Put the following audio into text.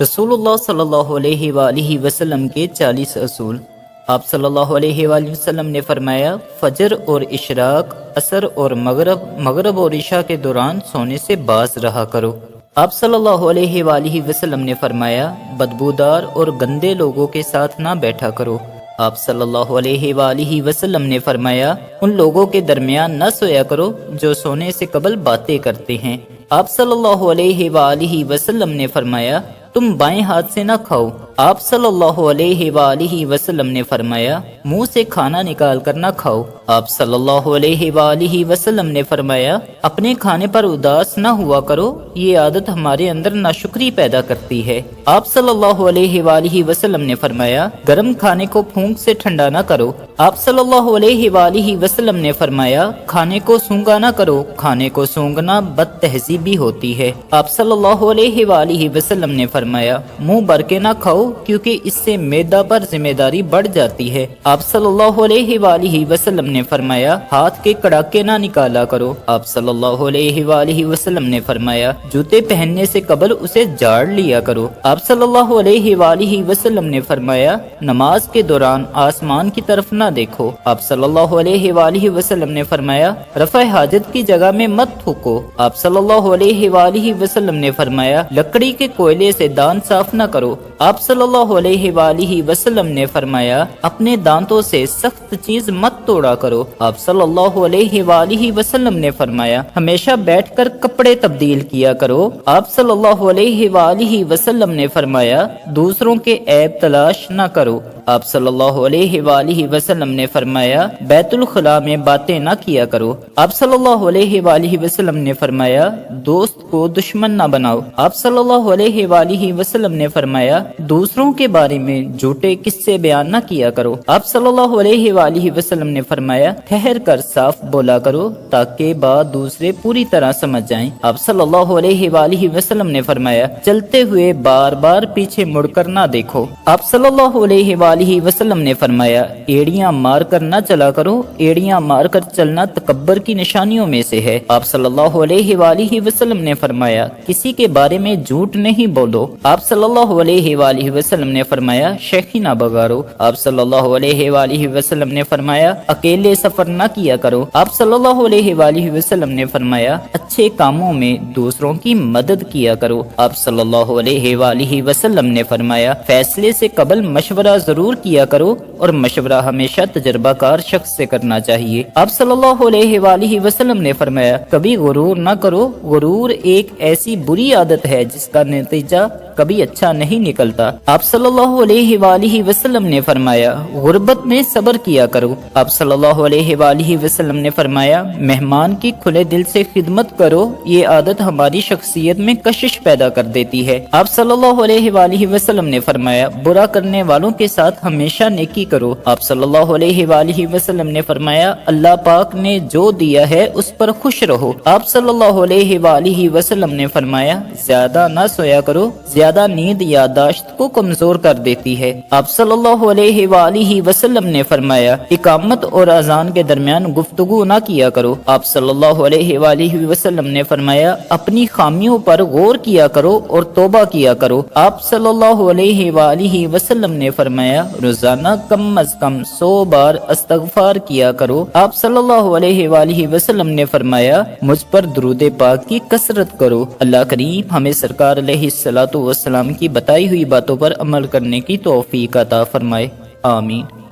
رسول اللہ صلی اللہ علیہ وآلہ وسلم کے 40 اصول۔ آپ صلی اللہ علیہ وآلہ وسلم نے فرمایا، فجر اور اشراق، عصر اور مغرب اور عشاء کے دوران سونے سے باز رہا کرو۔ آپ صلی اللہ علیہ وآلہ وسلم نے فرمایا، بدبودار اور گندے لوگوں کے ساتھ نہ بیٹھا کرو۔ آپ صلی اللہ علیہ وآلہ وسلم نے فرمایا، ان لوگوں کے درمیان نہ سویا کرو جو سونے سے قبل باتیں کرتے ہیں۔ آپ صلی اللہ علیہ وآلہ وسلم نے فرمایا، تم بائیں ہاتھ سے نہ کھاؤ۔ آپ صلی اللہ علیہ وآلہ وسلم نے فرمایا، منہ سے کھانا نکال کر نہ کھاؤ۔ آپ صلی اللہ علیہ وآلہ وسلم نے فرمایا، اپنے کھانے پر اداس نہ ہوا کرو، یہ عادت ہمارے اندر ناشکری پیدا کرتی ہے۔ آپ صلی اللہ علیہ وآلہ وسلم نے فرمایا، گرم کھانے کو پھونک سے ٹھنڈا نہ کرو۔ آپ صلی اللہ علیہ وآلہ وسلم نے فرمایا، کھانے کو سونگا نہ کرو، کھانے کو سونگنا بد تہذیبی ہوتی ہے۔ آپ صلی اللہ علیہ وآلہ وسلم نے فرمایا، منہ بھر کے نہ کھاؤ کیونکہ اس سے معدہ پر ذمہ داری بڑھ جاتی ہے۔ آپ صلی اللہ علیہ وآلہ وسلم نے فرمایا، ہاتھ کے کڑاکے نہ نکالا کرو۔ آپ صلی اللہ علیہ وآلہ وسلم نے فرمایا، جوتے پہننے سے قبل اسے جاڑ لیا کرو۔ آپ صلی اللہ علیہ وآلہ وسلم نے فرمایا، نماز کے دوران آسمان کی طرف نہ دیکھو۔ آپ صلی اللہ علیہ وآلہ وسلم نے فرمایا، رفع حاجت کی جگہ میں مت تھوکو۔ آپ صلی اللہ علیہ وآلہ وسلم نے فرمایا، لکڑی کے کوئلے سے دانت صاف نہ کرو۔ آپ صلی اللہ علیہ وآلہ وسلم نے فرمایا، اپنے دانتوں سے سخت چیز مت توڑا کرو۔ آپ صلی اللہ علیہ وآلہ وسلم نے فرمایا، ہمیشہ بیٹھ کر کپڑے تبدیل کیا کرو۔ آپ صلی اللہ علیہ وآلہ وسلم نے فرمایا، دوسروں کے عیب تلاش نہ کرو۔ آپ صلی اللہ علیہ وآلہ وسلم نے فرمایا، بیت الخلاء میں باتیں نہ کیا کرو۔ آپ صلی اللہ علیہ وآلہ وسلم نے فرمایا، دوست کو دشمن نہ بناؤ۔ آپ صلی اللہ علیہ وآلہ وسلم نے فرمایا، دوسروں کے بارے میں جھوٹے قصے بیان نہ کیا کرو۔ آپ صلی اللہ علیہ وآلہ وسلم نے فرمایا، ٹھہر کر صاف بولا کرو تاکہ بات دوسرے پوری طرح سمجھ جائیں۔ آپ صلی اللہ علیہ وآلہ وسلم نے فرمایا، چلتے ہوئے بار بار پیچھے مڑ کر نہ دیکھو۔ آپ صلی اللہ علیہ وآلہ وسلم نے فرمایا، ایڑیاں مار کر نہ چلا کرو، ایڑیاں مار کر چلنا تکبر کی نشانیوں میں سے ہے۔ آپ صلی اللہ علیہ وآلہ وسلم نے فرمایا، کسی کے بارے میں جھوٹ نہیں بولو۔ آپ صلی اللہ علیہ وآلہ وسلم نے فرمایا، شیخی نہ بگاڑو۔ آپ صلی اللہ علیہ وآلہ وسلم نے فرمایا، اکیلے سفر نہ کیا کرو۔ آپ صلی اللہ علیہ وآلہ وسلم نے فرمایا، اچھے کاموں میں دوسروں کی مدد کیا کرو۔ آپ صلی اللہ علیہ وآلہ وسلم نے فرمایا، فیصلے سے قبل مشورہ ضرور کیا کرو اور مشورہ ہمیشہ تجربہ کار شخص سے کرنا چاہیے۔ آپ صلی اللہ علیہ وآلہ وسلم نے فرمایا، کبھی غرور نہ کرو، غرور ایک ایسی بری عادت ہے جس کا نتیجہ کبھی اچھا نہیں نکلتا۔ آپ صلی اللہ علیہ وآلہ وسلم نے فرمایا، غربت میں صبر کیا کرو۔ آپ صلی اللہ علیہ وآلہ وسلم نے فرمایا، مہمان کی کھلے دل سے خدمت کرو، یہ عادت ہماری شخصیت میں کشش پیدا کر دیتی ہے۔ آپ صلی اللہ علیہ وآلہ وسلم نے فرمایا، برا کرنے والوں کے ساتھ ہمیشہ نیکی کرو۔ آپ صلی اللہ علیہ وآلہ وسلم نے فرمایا، اللہ پاک نے جو دیا ہے اس پر خوش رہو۔ آپ صلی اللہ علیہ وآلہ وسلم نے فرمایا، زیادہ نہ سویا کرو، زیادہ نیند یادداشت کو کمزور کر دیتی ہے۔ آپ صلی اللہ علیہ وآلہ وسلم نے فرمایا، اقامت اور اذان کے درمیان گفتگو نہ کیا کرو۔ آپ صلی اللہ علیہ وآلہ وسلم نے فرمایا، اپنی خامیوں پر غور کیا کرو اور توبہ کیا کرو۔ آپ صلی اللہ علیہ وآلہ وسلم نے فرمایا، روزانہ کم از کم 100 بار استغفار کیا کرو۔ آپ صلی اللہ علیہ وآلہ وسلم نے فرمایا، مجھ پر درود پاک کی کثرت کرو۔ اللہ کریم ہمیں سرکار علیہ الصلوۃ والسلام کی بتائی ہوئی باتوں پر عمل کرنے کی توفیق عطا فرمائے، آمین۔